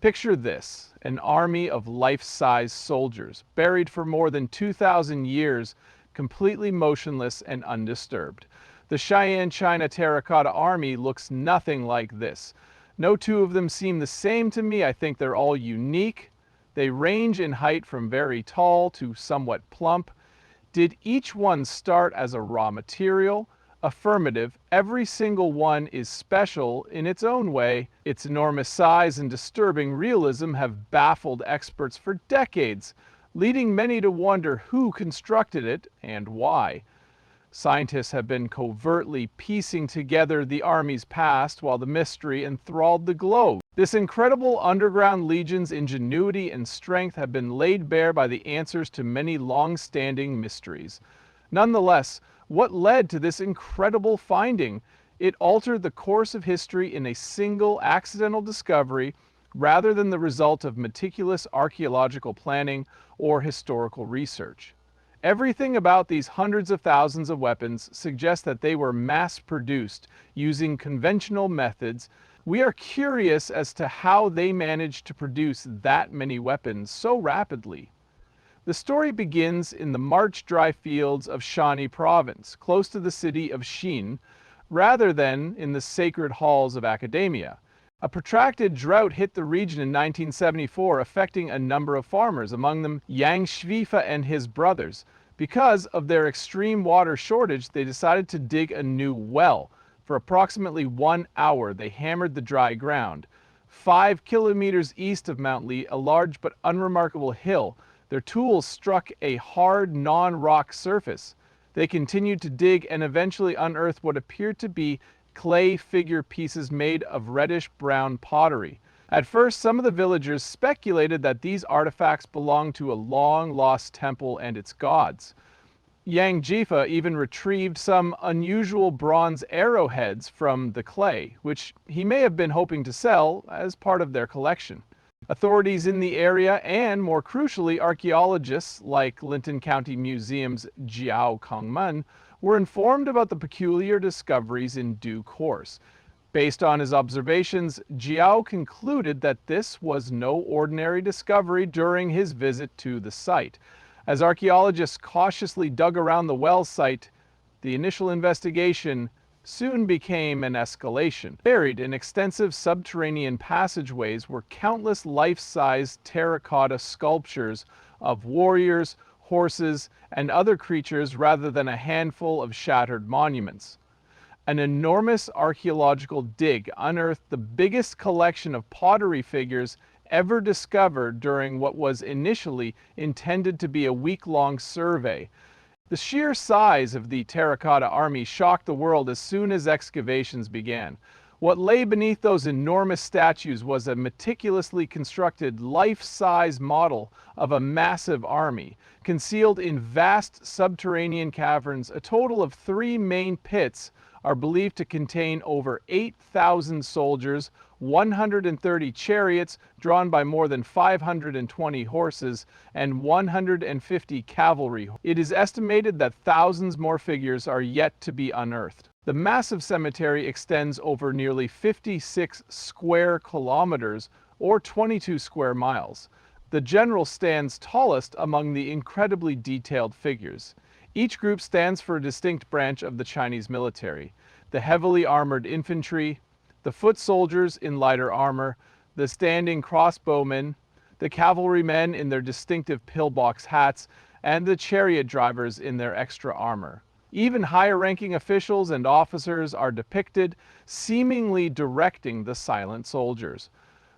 Picture this, an army of life-size soldiers, buried for more than 2,000 years, completely motionless and undisturbed. The Shien China Terracotta army looks nothing like this. No two of them seem the same to me. I think they're all unique. They range in height from very tall to somewhat plump. Did each one start as a raw material? Affirmative, every single one is special in its own way. Its enormous size and disturbing realism have baffled experts for decades, leading many to wonder who constructed it and why. Scientists have been covertly piecing together the army's past while the mystery enthralled the globe. This incredible underground legion's ingenuity and strength have been laid bare by the answers to many long-standing mysteries. Nonetheless, what led to this incredible finding? It altered the course of history in a single accidental discovery rather than the result of meticulous archaeological planning or historical research. Everything about these hundreds of thousands of weapons suggests that they were mass-produced using conventional methods. We are curious as to how they managed to produce that many weapons so rapidly. The story begins in the march-dry fields of Shanxi province, close to the city of Shien, rather than in the sacred halls of academia. A protracted drought hit the region in 1974, affecting a number of farmers, among them Yang Schwiefa and his brothers. Because of their extreme water shortage, they decided to dig a new well. For approximately 1 hour, they hammered the dry ground. 5 kilometers east of Mount Lee, a large but unremarkable hill, their tools struck a hard, non-rock surface. They continued to dig and eventually unearthed what appeared to be clay figure pieces made of reddish-brown pottery. At first, some of the villagers speculated that these artifacts belonged to a long-lost temple and its gods. Yang Jifa even retrieved some unusual bronze arrowheads from the clay, which he may have been hoping to sell as part of their collection. Authorities in the area and, more crucially, archaeologists like Linton County Museum's Jiao Kongmen were informed about the peculiar discoveries in due course. Based on his observations, Jiao concluded that this was no ordinary discovery during his visit to the site. As archaeologists cautiously dug around the well site, the initial investigation soon became an escalation. Buried in extensive subterranean passageways were countless life-size terracotta sculptures of warriors, horses, and other creatures rather than a handful of shattered monuments. An enormous archaeological dig unearthed the biggest collection of pottery figures ever discovered during what was initially intended to be a week-long survey. The sheer size of the Terracotta army shocked the world as soon as excavations began. What lay beneath those enormous statues was a meticulously constructed life-size model of a massive army. Concealed in vast subterranean caverns, a total of 3 main pits are believed to contain over 8,000 soldiers, 130 chariots drawn by more than 520 horses, and 150 cavalry. It is estimated that thousands more figures are yet to be unearthed. The massive cemetery extends over nearly 56 square kilometers, or 22 square miles. The general stands tallest among the incredibly detailed figures. Each group stands for a distinct branch of the Chinese military: the heavily armored infantry, the foot soldiers in lighter armor, the standing crossbowmen, the cavalrymen in their distinctive pillbox hats, and the chariot drivers in their extra armor. Even higher-ranking officials and officers are depicted, seemingly directing the silent soldiers.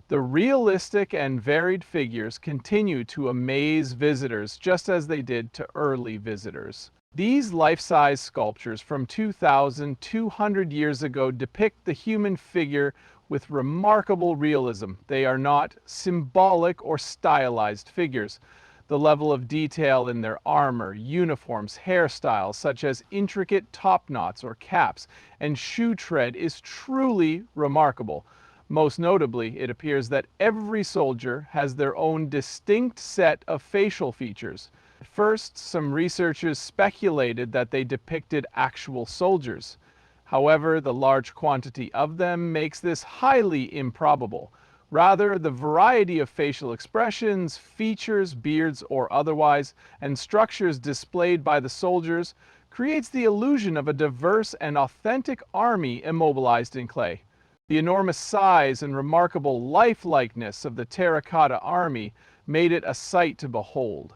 The realistic and varied figures continue to amaze visitors just as they did to early visitors. These life-size sculptures from 2,200 years ago depict the human figure with remarkable realism. They are not symbolic or stylized figures. The level of detail in their armor, uniforms, hairstyles, such as intricate top knots or caps, and shoe tread is truly remarkable. Most notably, it appears that every soldier has their own distinct set of facial features. At first, some researchers speculated that they depicted actual soldiers. However, the large quantity of them makes this highly improbable. Rather, the variety of facial expressions, features, beards, or otherwise, and structures displayed by the soldiers creates the illusion of a diverse and authentic army immobilized in clay. The enormous size and remarkable lifelikeness of the Terracotta army made it a sight to behold.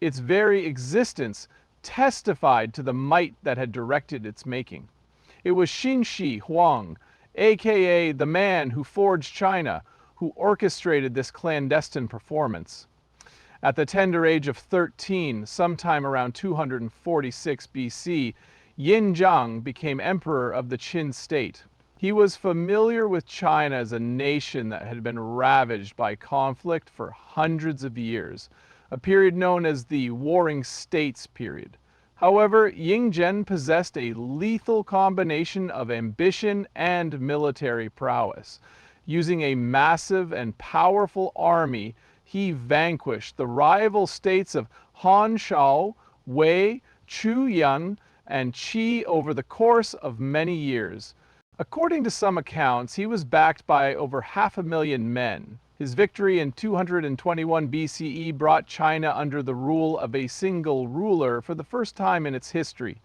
Its very existence testified to the might that had directed its making. It was Shien Huang, aka the man who forged China, who orchestrated this clandestine performance. At the tender age of 13, sometime around 246 BC, Yin Zhang became emperor of the Qin state. He was familiar with China as a nation that had been ravaged by conflict for hundreds of years, a period known as the Warring States period. However, Ying Zhen possessed a lethal combination of ambition and military prowess. Using a massive and powerful army, he vanquished the rival states of Han Shao, Wei, Chu Yan, and Qi over the course of many years. According to some accounts, he was backed by over 500,000 men. His victory in 221 BCE brought China under the rule of a single ruler for the first time in its history.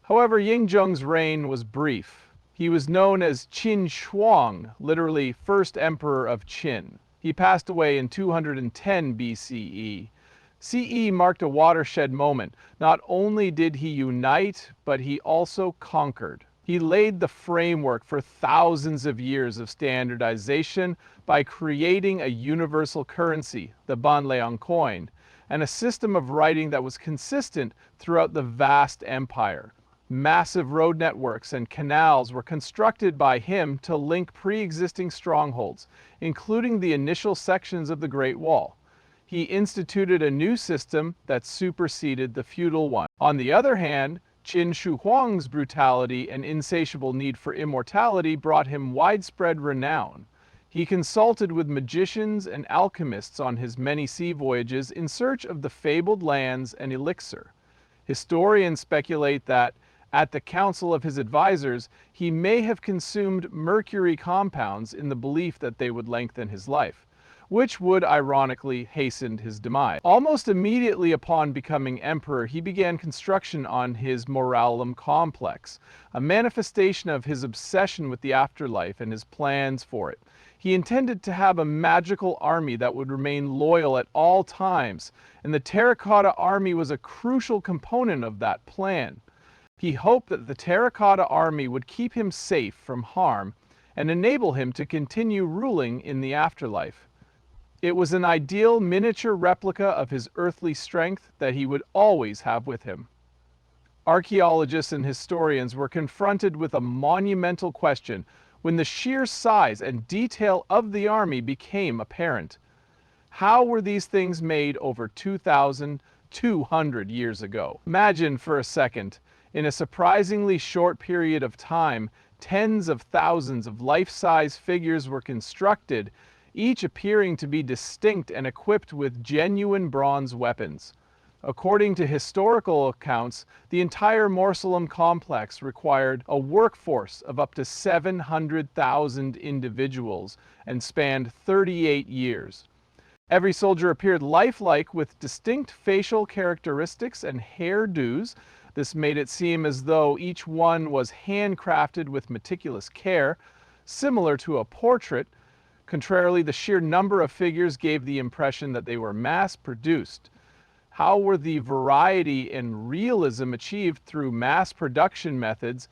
However, Ying Zheng's reign was brief. He was known as Qin Shuang, literally first emperor of Qin. He passed away in 210 BCE. CE marked a watershed moment. Not only did he unite, but he also conquered. He laid the framework for thousands of years of standardization by creating a universal currency, the Banliang coin, and a system of writing that was consistent throughout the vast empire. Massive road networks and canals were constructed by him to link pre-existing strongholds, including the initial sections of the Great Wall. He instituted a new system that superseded the feudal one. On the other hand, Qin Shi Huang's brutality and insatiable need for immortality brought him widespread renown. He consulted with magicians and alchemists on his many sea voyages in search of the fabled lands and elixir. Historians speculate that, at the counsel of his advisors, he may have consumed mercury compounds in the belief that they would lengthen his life, which would ironically hasten his demise. Almost immediately upon becoming emperor, he began construction on his moralum complex, a manifestation of his obsession with the afterlife and his plans for it. He intended to have a magical army that would remain loyal at all times, and the Terracotta army was a crucial component of that plan. He hoped that the Terracotta army would keep him safe from harm and enable him to continue ruling in the afterlife. It was an ideal miniature replica of his earthly strength that he would always have with him. Archaeologists and historians were confronted with a monumental question when the sheer size and detail of the army became apparent. How were these things made over 2,200 years ago? Imagine for a second, in a surprisingly short period of time, tens of thousands of life-size figures were constructed, each appearing to be distinct and equipped with genuine bronze weapons. According to historical accounts, the entire mausoleum complex required a workforce of up to 700,000 individuals and spanned 38 years. Every soldier appeared lifelike with distinct facial characteristics and hairdos. This made it seem as though each one was handcrafted with meticulous care, similar to a portrait. Contrarily, the sheer number of figures gave the impression that they were mass-produced. How were the variety and realism achieved through mass production methods,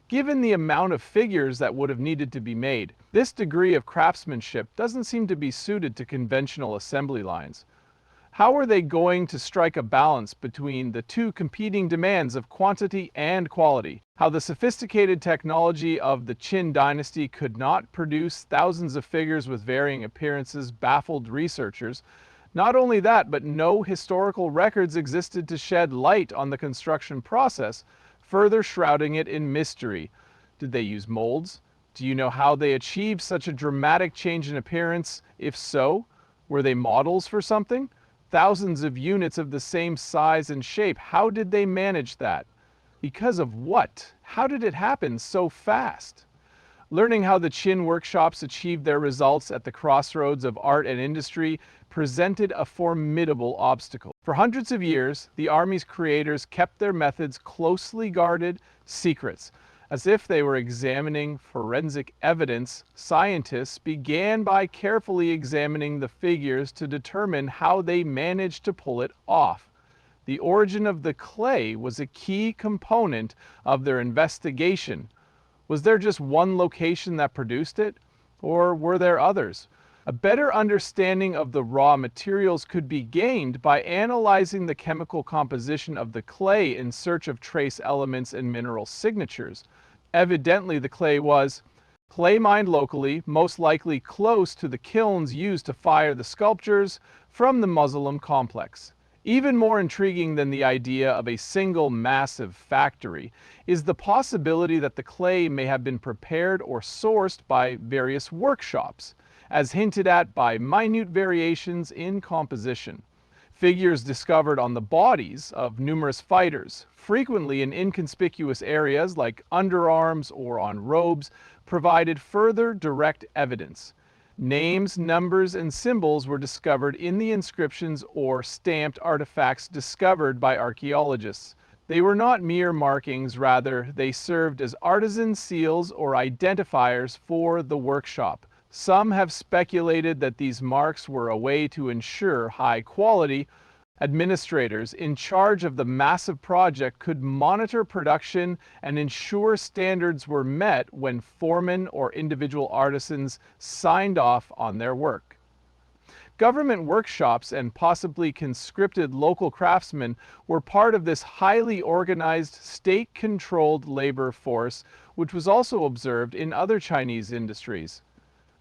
given the amount of figures that would have needed to be made? This degree of craftsmanship doesn't seem to be suited to conventional assembly lines. How are they going to strike a balance between the two competing demands of quantity and quality? How the sophisticated technology of the Qin dynasty could not produce thousands of figures with varying appearances baffled researchers. Not only that, but no historical records existed to shed light on the construction process, further shrouding it in mystery. Did they use molds? Do you know how they achieved such a dramatic change in appearance? If so, were they models for something? Thousands of units of the same size and shape. How did they manage that? Because of what? How did it happen so fast? Learning how the Qin workshops achieved their results at the crossroads of art and industry presented a formidable obstacle. For hundreds of years, the Army's creators kept their methods closely guarded secrets. As if they were examining forensic evidence, scientists began by carefully examining the figures to determine how they managed to pull it off. The origin of the clay was a key component of their investigation. Was there just one location that produced it? Or were there others? A better understanding of the raw materials could be gained by analyzing the chemical composition of the clay in search of trace elements and mineral signatures. Evidently, the clay was clay mined locally, most likely close to the kilns used to fire the sculptures from the mausoleum complex. Even more intriguing than the idea of a single massive factory is the possibility that the clay may have been prepared or sourced by various workshops, as hinted at by minute variations in composition. Figures discovered on the bodies of numerous fighters, frequently in inconspicuous areas like underarms or on robes, provided further direct evidence. Names, numbers, and symbols were discovered in the inscriptions or stamped artifacts discovered by archaeologists. They were not mere markings, rather, they served as artisan seals or identifiers for the workshop. Some have speculated that these marks were a way to ensure high quality. Administrators in charge of the massive project could monitor production and ensure standards were met when foremen or individual artisans signed off on their work. Government workshops and possibly conscripted local craftsmen were part of this highly organized, state-controlled labor force, which was also observed in other Chinese industries.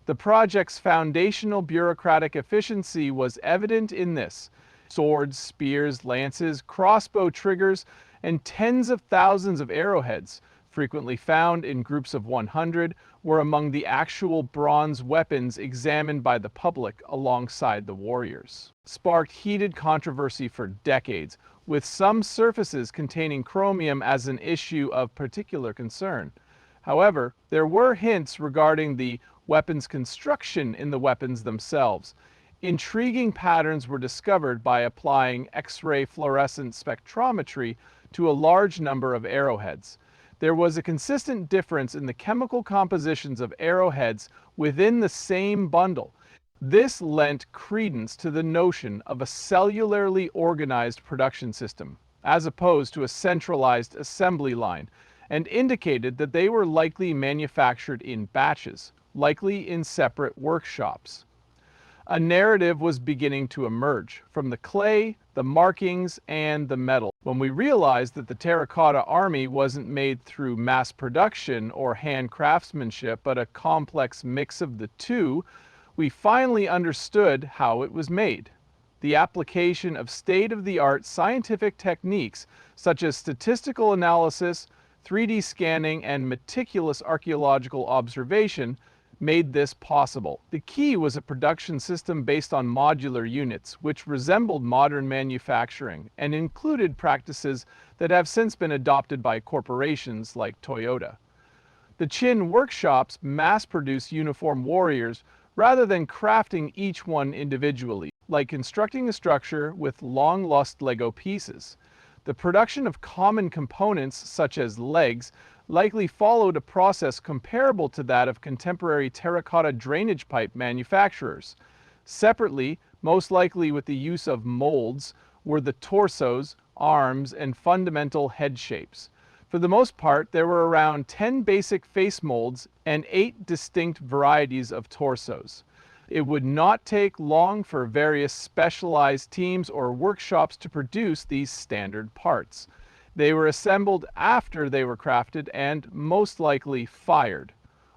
The project's foundational bureaucratic efficiency was evident in this. Swords, spears, lances, crossbow triggers, and tens of thousands of arrowheads, frequently found in groups of 100, were among the actual bronze weapons examined by the public alongside the warriors. Sparked heated controversy for decades, with some surfaces containing chromium as an issue of particular concern. However, there were hints regarding the weapons construction in the weapons themselves. Intriguing patterns were discovered by applying X-ray fluorescent spectrometry to a large number of arrowheads. There was a consistent difference in the chemical compositions of arrowheads within the same bundle. This lent credence to the notion of a cellularly organized production system, as opposed to a centralized assembly line, and indicated that they were likely manufactured in batches, likely in separate workshops. A narrative was beginning to emerge from the clay, the markings, and the metal. When we realized that the Terracotta Army wasn't made through mass production or hand craftsmanship, but a complex mix of the two, we finally understood how it was made. The application of state-of-the-art scientific techniques such as statistical analysis, 3D scanning, and meticulous archaeological observation made this possible. The key was a production system based on modular units, which resembled modern manufacturing and included practices that have since been adopted by corporations like Toyota. The Qin workshops mass-produce uniform warriors rather than crafting each one individually, like constructing a structure with long-lost Lego pieces. The production of common components, such as legs, likely followed a process comparable to that of contemporary terracotta drainage pipe manufacturers. Separately, most likely with the use of molds, were the torsos, arms, and fundamental head shapes. For the most part, there were around 10 basic face molds and 8 distinct varieties of torsos. It would not take long for various specialized teams or workshops to produce these standard parts. They were assembled after they were crafted and most likely fired.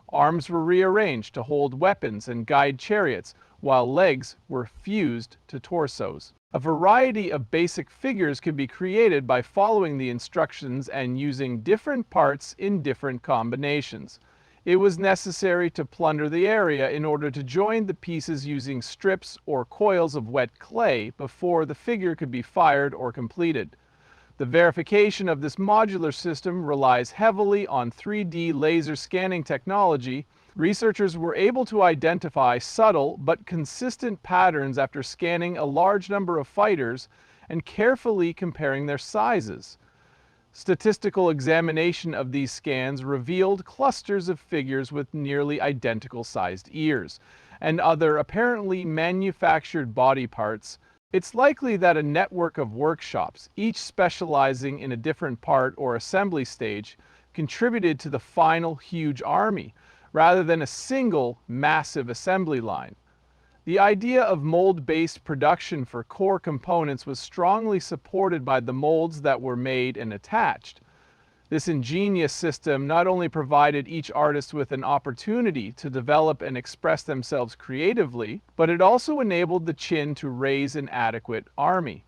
Arms were rearranged to hold weapons and guide chariots, while legs were fused to torsos. A variety of basic figures can be created by following the instructions and using different parts in different combinations. It was necessary to plunder the area in order to join the pieces using strips or coils of wet clay before the figure could be fired or completed. The verification of this modular system relies heavily on 3D laser scanning technology. Researchers were able to identify subtle but consistent patterns after scanning a large number of fighters and carefully comparing their sizes. Statistical examination of these scans revealed clusters of figures with nearly identical sized ears and other apparently manufactured body parts. It's likely that a network of workshops, each specializing in a different part or assembly stage, contributed to the final huge army, rather than a single massive assembly line. The idea of mold-based production for core components was strongly supported by the molds that were made and attached. This ingenious system not only provided each artist with an opportunity to develop and express themselves creatively, but it also enabled the Qin to raise an adequate army.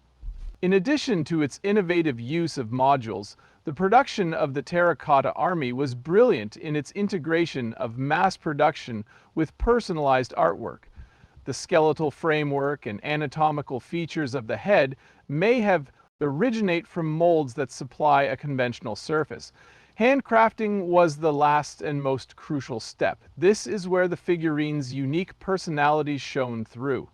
In addition to its innovative use of modules, the production of the Terracotta army was brilliant in its integration of mass production with personalized artwork. The skeletal framework and anatomical features of the head may have originate from molds that supply a conventional surface. Handcrafting was the last and most crucial step. This is where the figurine's unique personalities shone through.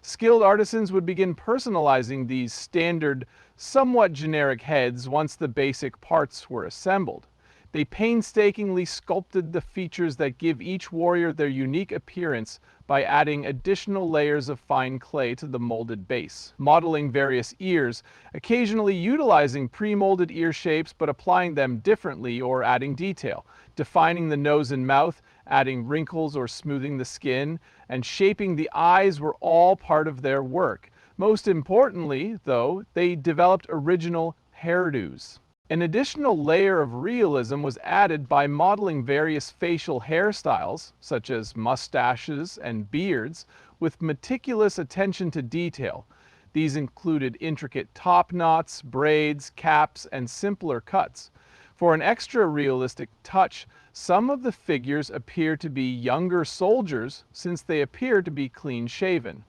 Skilled artisans would begin personalizing these standard, somewhat generic heads once the basic parts were assembled. They painstakingly sculpted the features that give each warrior their unique appearance by adding additional layers of fine clay to the molded base, modeling various ears, occasionally utilizing pre-molded ear shapes but applying them differently or adding detail, defining the nose and mouth, adding wrinkles or smoothing the skin, and shaping the eyes were all part of their work. Most importantly, though, they developed original hairdos. An additional layer of realism was added by modeling various facial hairstyles, such as mustaches and beards, with meticulous attention to detail. These included intricate top knots, braids, caps, and simpler cuts. For an extra realistic touch, some of the figures appear to be younger soldiers since they appear to be clean-shaven.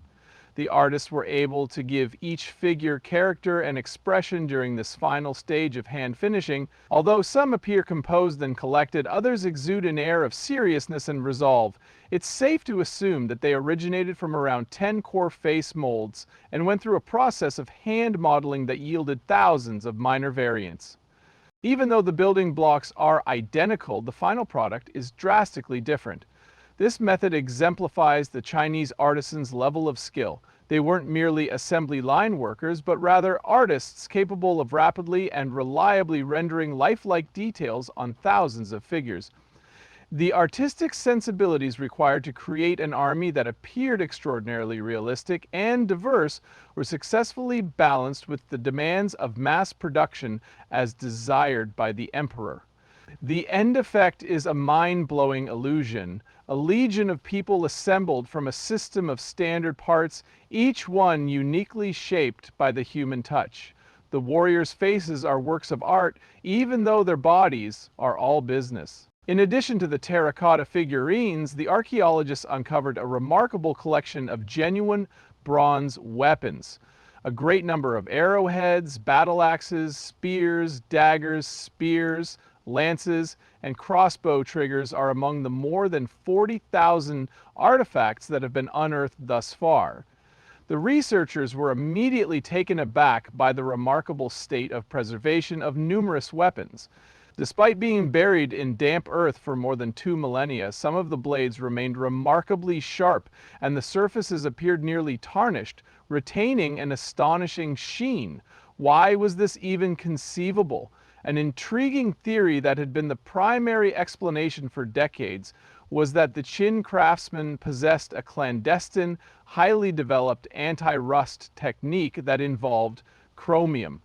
The artists were able to give each figure character and expression during this final stage of hand finishing. Although some appear composed and collected, others exude an air of seriousness and resolve. It's safe to assume that they originated from around 10 core face molds and went through a process of hand modeling that yielded thousands of minor variants. Even though the building blocks are identical, the final product is drastically different. This method exemplifies the Chinese artisans' level of skill. They weren't merely assembly line workers, but rather artists capable of rapidly and reliably rendering lifelike details on thousands of figures. The artistic sensibilities required to create an army that appeared extraordinarily realistic and diverse were successfully balanced with the demands of mass production as desired by the emperor. The end effect is a mind-blowing illusion, a legion of people assembled from a system of standard parts, each one uniquely shaped by the human touch. The warriors' faces are works of art, even though their bodies are all business. In addition to the terracotta figurines, the archaeologists uncovered a remarkable collection of genuine bronze weapons. A great number of arrowheads, battle axes, spears, daggers, spears, lances, and crossbow triggers are among the more than 40,000 artifacts that have been unearthed thus far. The researchers were immediately taken aback by the remarkable state of preservation of numerous weapons. Despite being buried in damp earth for more than 2 millennia, some of the blades remained remarkably sharp, and the surfaces appeared nearly tarnished, retaining an astonishing sheen. Why was this even conceivable? An intriguing theory that had been the primary explanation for decades was that the Qin craftsmen possessed a clandestine, highly developed anti-rust technique that involved chromium.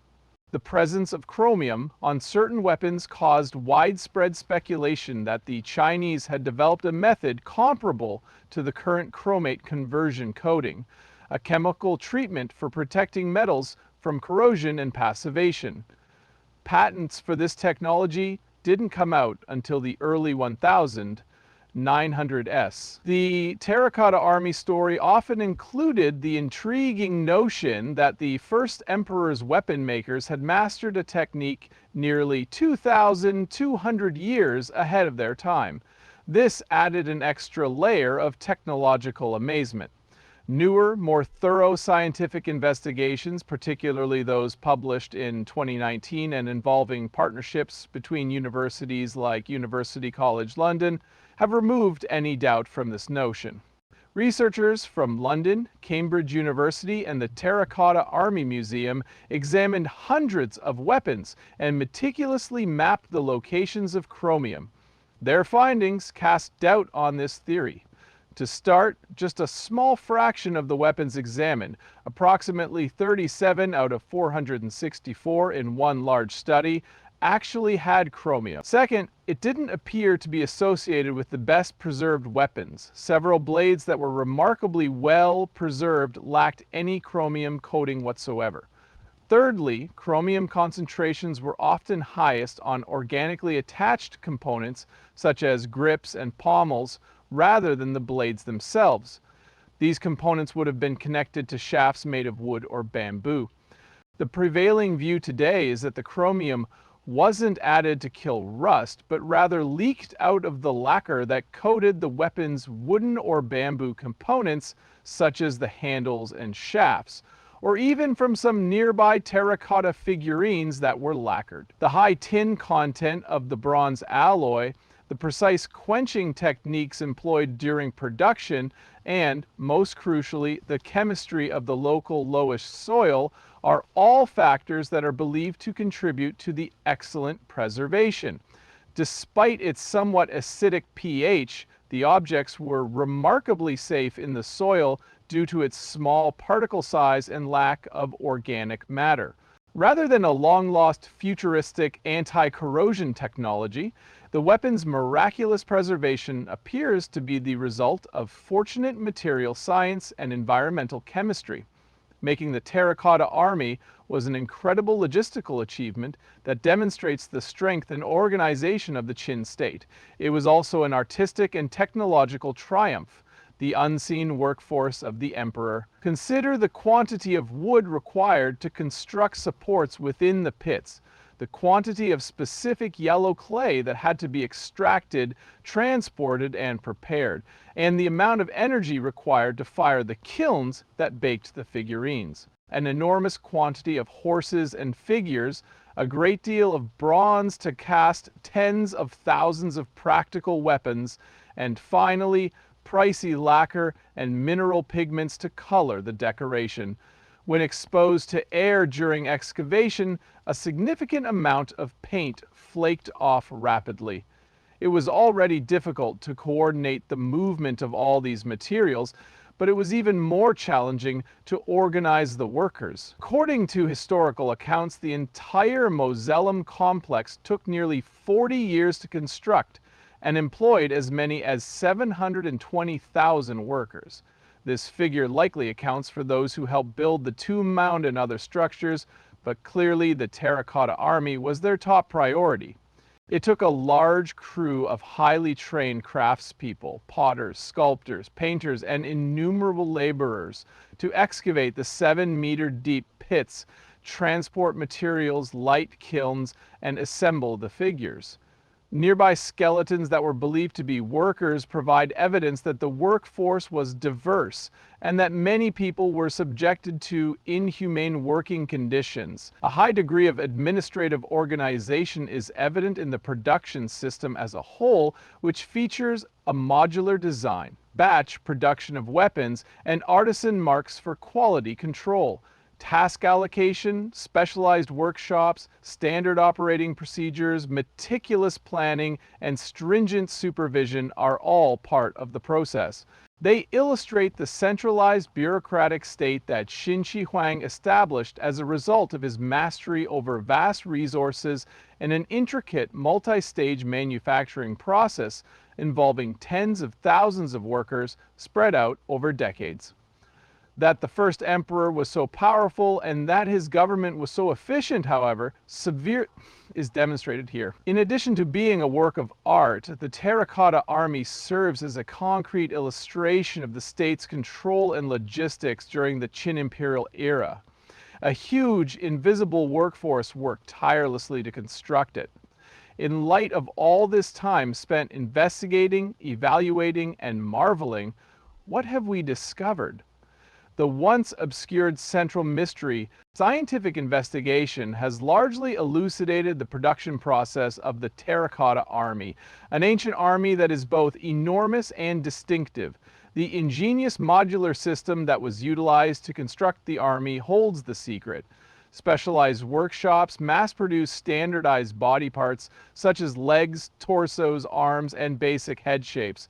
The presence of chromium on certain weapons caused widespread speculation that the Chinese had developed a method comparable to the current chromate conversion coating, a chemical treatment for protecting metals from corrosion and passivation. Patents for this technology didn't come out until the early 1000s. 900s. The Terracotta Army story often included the intriguing notion that the first emperor's weapon makers had mastered a technique nearly 2,200 years ahead of their time. This added an extra layer of technological amazement. Newer, more thorough scientific investigations, particularly those published in 2019 and involving partnerships between universities like University College London, have removed any doubt from this notion. Researchers from London, Cambridge University, and the Terracotta Army Museum examined hundreds of weapons and meticulously mapped the locations of chromium. Their findings cast doubt on this theory. To start, just a small fraction of the weapons examined, approximately 37 out of 464 in one large study, actually had chromium. Second, it didn't appear to be associated with the best preserved weapons. Several blades that were remarkably well preserved lacked any chromium coating whatsoever. Thirdly, chromium concentrations were often highest on organically attached components such as grips and pommels rather than the blades themselves. These components would have been connected to shafts made of wood or bamboo. The prevailing view today is that the chromium wasn't added to kill rust, but rather leaked out of the lacquer that coated the weapon's wooden or bamboo components, such as the handles and shafts, or even from some nearby terracotta figurines that were lacquered. The high tin content of the bronze alloy, the precise quenching techniques employed during production, and, most crucially, the chemistry of the local loess soil are all factors that are believed to contribute to the excellent preservation. Despite its somewhat acidic pH, the objects were remarkably safe in the soil due to its small particle size and lack of organic matter. Rather than a long-lost futuristic anti-corrosion technology, the weapon's miraculous preservation appears to be the result of fortunate material science and environmental chemistry. Making the Terracotta Army was an incredible logistical achievement that demonstrates the strength and organization of the Qin state. It was also an artistic and technological triumph, the unseen workforce of the emperor. Consider the quantity of wood required to construct supports within the pits, the quantity of specific yellow clay that had to be extracted, transported, and prepared, and the amount of energy required to fire the kilns that baked the figurines. An enormous quantity of horses and figures, a great deal of bronze to cast tens of thousands of practical weapons, and finally, pricey lacquer and mineral pigments to color the decoration. When exposed to air during excavation, a significant amount of paint flaked off rapidly. It was already difficult to coordinate the movement of all these materials, but it was even more challenging to organize the workers. According to historical accounts, the entire mausoleum complex took nearly 40 years to construct and employed as many as 720,000 workers. This figure likely accounts for those who helped build the tomb mound and other structures, but clearly the Terracotta Army was their top priority. It took a large crew of highly trained craftspeople, potters, sculptors, painters, and innumerable laborers to excavate the 7-meter deep pits, transport materials, light kilns, and assemble the figures. Nearby skeletons that were believed to be workers provide evidence that the workforce was diverse and that many people were subjected to inhumane working conditions. A high degree of administrative organization is evident in the production system as a whole, which features a modular design, batch production of weapons, and artisan marks for quality control. Task allocation, specialized workshops, standard operating procedures, meticulous planning, and stringent supervision are all part of the process. They illustrate the centralized bureaucratic state that Shien China established as a result of his mastery over vast resources and an intricate multi-stage manufacturing process involving tens of thousands of workers spread out over decades. That the first emperor was so powerful and that his government was so efficient, however, is demonstrated here. In addition to being a work of art, the Terracotta Army serves as a concrete illustration of the state's control and logistics during the Qin imperial era. A huge, invisible workforce worked tirelessly to construct it. In light of all this time spent investigating, evaluating, and marveling, what have we discovered? The once obscured central mystery, scientific investigation has largely elucidated the production process of the Terracotta Army, an ancient army that is both enormous and distinctive. The ingenious modular system that was utilized to construct the army holds the secret. Specialized workshops mass-produce standardized body parts such as legs, torsos, arms, and basic head shapes.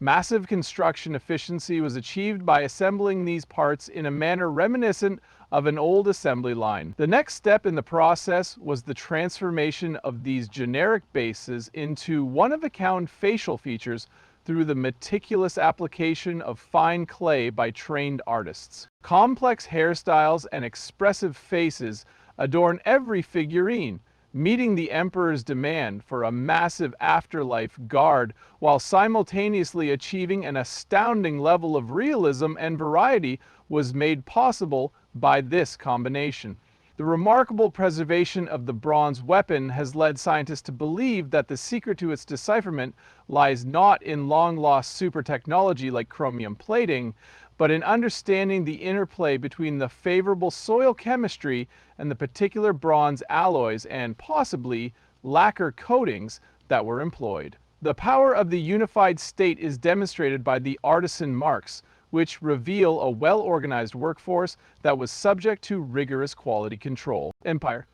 Massive construction efficiency was achieved by assembling these parts in a manner reminiscent of an old assembly line. The next step in the process was the transformation of these generic bases into one-of-a-kind facial features through the meticulous application of fine clay by trained artists. Complex hairstyles and expressive faces adorn every figurine, meeting the emperor's demand for a massive afterlife guard while simultaneously achieving an astounding level of realism and variety was made possible by this combination. The remarkable preservation of the bronze weapon has led scientists to believe that the secret to its decipherment lies not in long-lost super technology like chromium plating, but in understanding the interplay between the favorable soil chemistry and the particular bronze alloys and, possibly, lacquer coatings that were employed. The power of the unified state is demonstrated by the artisan marks, which reveal a well-organized workforce that was subject to rigorous quality control. Empire.